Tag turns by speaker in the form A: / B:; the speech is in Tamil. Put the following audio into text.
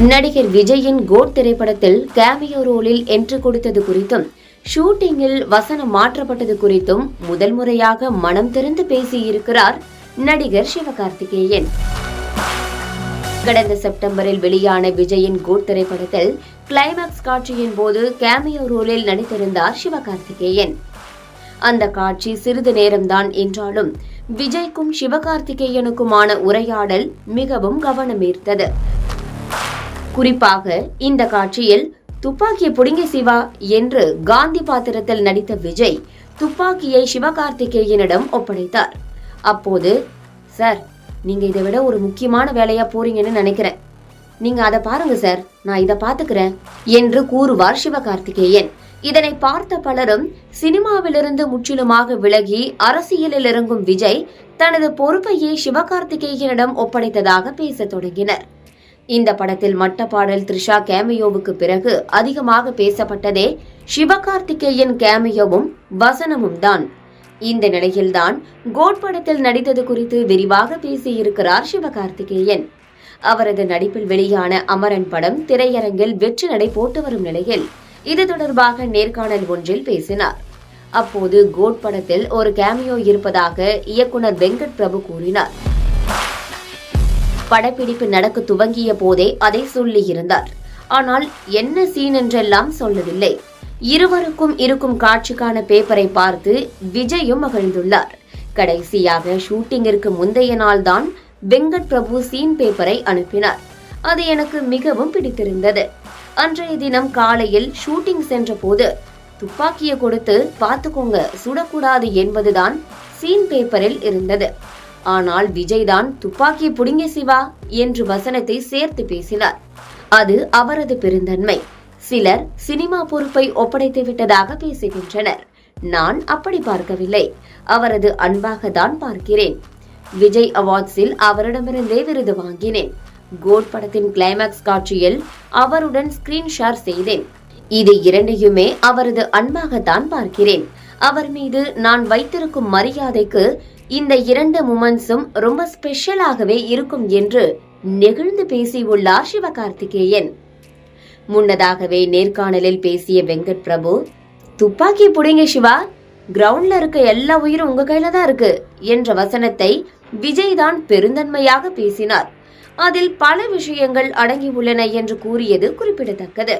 A: நடிகர் விஜயின் கோட் திரைப்படத்தில் கேமியோ ரோலில் என்ட்ரி கொடுத்தது குறித்தும் ஷூட்டிங்கில் வசனம் மாற்றப்பட்டது குறித்தும் முதல் முறையாக மனம் திறந்து பேசியிருக்கிறார் நடிகர் சிவகார்த்திகேயன். கடந்த செப்டம்பரில் வெளியான விஜயின் கோட் திரைப்படத்தில் கிளைமாக்ஸ் காட்சியின் போது கேமியோ ரோலில் நடித்திருந்தார் சிவகார்த்திகேயன். அந்த காட்சி சிறிது நேரம்தான் என்றாலும் விஜய்க்கும் சிவகார்த்திகேயனுக்குமான உரையாடல் மிகவும் கவனமீர்த்தது. குறிப்பாக இந்த காட்சியில் துப்பாக்கியை புடிங்க சிவா என்று காந்தி பாத்திரத்தில் நடித்த விஜய் துப்பாக்கியை சிவகார்த்திகேயனிடம் ஒப்படைத்தார். அப்போது, சார், நீங்க இதை விட ஒரு முக்கியமான வேலையா போறீங்கன்னு நினைக்கிறேன், நீங்க அதை பாருங்க சார், நான் இதை பாத்துக்கிறேன் என்று கூறுவார் சிவகார்த்திகேயன். இதனை பார்த்த பலரும் சினிமாவிலிருந்து முற்றிலுமாக விலகி அரசியலில் இறங்கும் விஜய் தனது பொறுப்பையே சிவகார்த்திகேயனிடம் ஒப்படைத்ததாக பேசத் தொடங்கினர். இந்த படத்தில் மட்டப்பாடல் த்ரிஷா கேமியோவுக்கு பிறகு அதிகமாக பேசப்பட்டதே சிவகார்த்திகேயன் கேமியோவும் வசனமும் தான். இந்த நிலையில்தான் கோட் படத்தில் நடித்தது குறித்து விரிவாக பேசியிருக்கிறார் சிவகார்த்திகேயன். அவரது நடிப்பில் வெளியான அமரன் படம் திரையரங்கில் வெற்றி நடை போட்டு வரும் நிலையில் இது தொடர்பாக நேர்காணல் ஒன்றில் பேசினார். அப்போது கோட் படத்தில் ஒரு கேமியோ இருப்பதாக இயக்குனர் வெங்கட் பிரபு கூறினார். படப்பிடிப்பு நடக்க துவங்கிய போதே அதை சொல்லியிருந்தார். ஆனால் என்ன சீன் என்றெல்லாம் சொல்லவில்லை. இருவருக்கும் இருக்கும் காட்சிக்கான பேப்பரை பார்த்து விஜயும் மகிழ்ந்துள்ளார். கடைசியாக ஷூட்டிங்கிற்கு முந்தைய நாள் தான் வெங்கட் பிரபு சீன் பேப்பரை அனுப்பினார். அது எனக்கு மிகவும் பிடித்திருந்தது. அன்றைய தினம் காலையில் ஷூட்டிங் சென்ற போது துப்பாக்கியை கொடுத்து பார்த்துக்கோங்க, சுடக்கூடாது என்பதுதான் சீன் பேப்பரில் இருந்தது. ஆனால் விஜய் தான் துப்பாக்கி புடிங்க சிவா என்று வசனத்தை சேர்த்து பேசினார். அது அவரது பெருந்தன்மை. சிலர் சினிமா பொறுப்பை ஒப்படைத்து விட்டதாக பேசுகின்றனர். நான் அப்படி பார்க்கவில்லை, அவரது அன்பாக தான் பார்க்கிறேன். விஜய் அவார்ட்ஸில் அவரிடமிருந்தே விருது வாங்கினேன். கோட் படத்தின் கிளைமாக்ஸ் காட்சியில் அவருடன் ஸ்கிரீன் ஷேர் செய்தேன். இது இரண்டையுமே அவரது அன்பாகத்தான் பார்க்கிறேன். அவர் மீது நான் வைத்திருக்கும் மரியாதைக்கு இந்த இரண்டு மூமெண்ட்ஸும் ரொம்ப ஸ்பெஷலாகவே இருக்கும் என்று நெகிழ்ந்து பேசியுள்ளார் சிவகார்த்திகேயன். முன்னதாகவே நேர்காணலில் பேசிய வெங்கட் பிரபு, துப்பாக்கி புடிங்க சிவா, கிரவுண்ட்ல இருக்க எல்லா உயிரும் உங்க கையில தான் இருக்கு என்ற வசனத்தை விஜய் தான் பெருந்தன்மையாக பேசினார். அதில் பல விஷயங்கள் அடங்கியுள்ளன என்று கூறியது குறிப்பிடத்தக்கது.